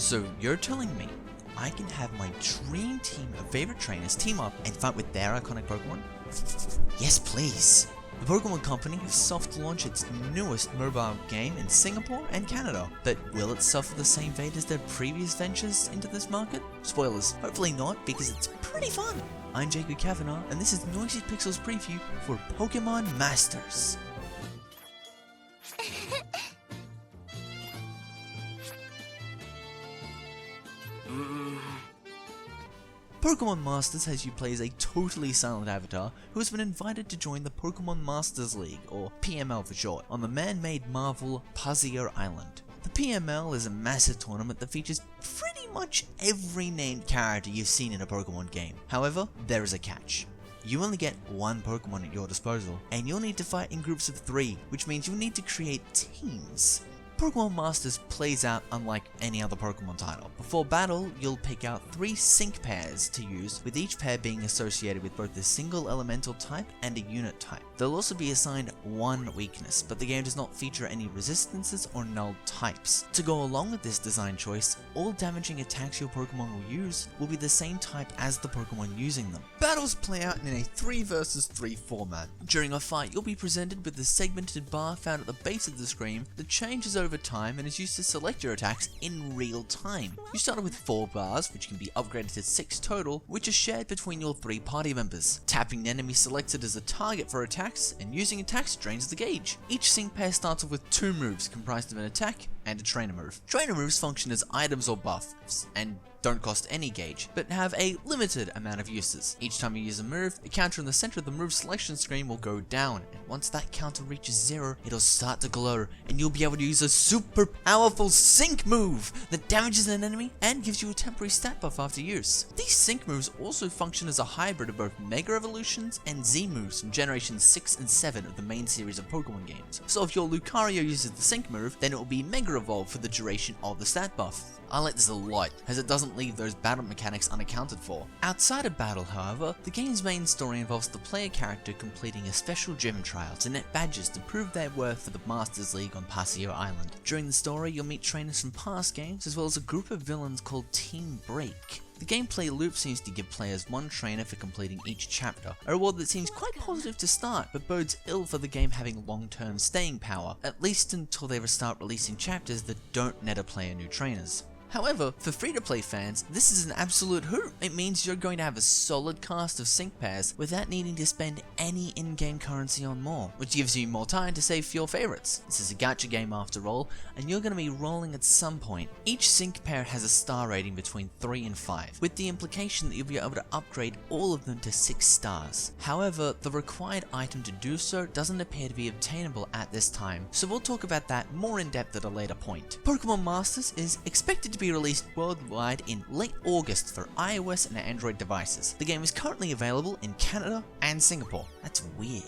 So you're telling me I can have my dream team of favorite trainers team up and fight with their iconic Pokemon? Yes, please. The Pokemon Company has soft launched its newest mobile game in Singapore and Canada, but will it suffer the same fate as their previous ventures into this market? Spoilers, hopefully not, because it's pretty fun. I'm Jacob Kavanagh, and this is Noisy Pixel's preview for Pokemon Masters. Pokemon Masters has you play as a totally silent avatar who has been invited to join the Pokemon Masters League, or PML for short, on the man-made Marvel Paseo Island. The PML is a massive tournament that features pretty much every named character you've seen in a Pokemon game. However, there is a catch. You only get one Pokemon at your disposal, and you'll need to fight in groups of 3, which means you'll need to create teams. Pokemon Masters plays out unlike any other Pokemon title. Before battle, you'll pick out 3 sync pairs to use, with each pair being associated with both a single elemental type and a unit type. They'll also be assigned one weakness, but the game does not feature any resistances or null types. To go along with this design choice, all damaging attacks your Pokemon will use will be the same type as the Pokemon using them. Battles play out in a 3 vs 3 format. During a fight, you'll be presented with a segmented bar found at the base of the screen that changes over time and is used to select your attacks in real time. You started with 4 bars, which can be upgraded to 6 total, which are shared between your 3 party members. Tapping an enemy selected as a target for attacks, and using attacks drains the gauge. Each sync pair starts off with 2 moves comprised of an attack and a trainer move. Trainer moves function as items or buffs, and don't cost any gauge, but have a limited amount of uses. Each time you use a move, a counter in the center of the move selection screen will go down, and once that counter reaches 0, it'll start to glow, and you'll be able to use a super powerful sync move that damages an enemy and gives you a temporary stat buff after use. These sync moves also function as a hybrid of both Mega Evolutions and Z moves from generations 6 and 7 of the main series of Pokemon games. So if your Lucario uses the sync move, then it will be Mega Evolve for the duration of the stat buff. I like this a lot, as it doesn't leave those battle mechanics unaccounted for. Outside of battle, however, the game's main story involves the player character completing a special gym trial to net badges to prove their worth for the Masters League on Paseo Island. During the story, you'll meet trainers from past games, as well as a group of villains called Team Break. The gameplay loop seems to give players 1 trainer for completing each chapter, a reward that seems quite positive to start, but bodes ill for the game having long-term staying power, at least until they start releasing chapters that don't net a player new trainers. However, for free-to-play fans, this is an absolute hoot. It means you're going to have a solid cast of sync pairs without needing to spend any in-game currency on more, which gives you more time to save for your favorites. This is a gacha game after all, and you're going to be rolling at some point. Each sync pair has a star rating between 3 and 5, with the implication that you'll be able to upgrade all of them to 6 stars. However, the required item to do so doesn't appear to be obtainable at this time, so we'll talk about that more in depth at a later point. Pokemon Masters is expected to be released worldwide in late August for iOS and Android devices. The game is currently available in Canada and Singapore. That's weird.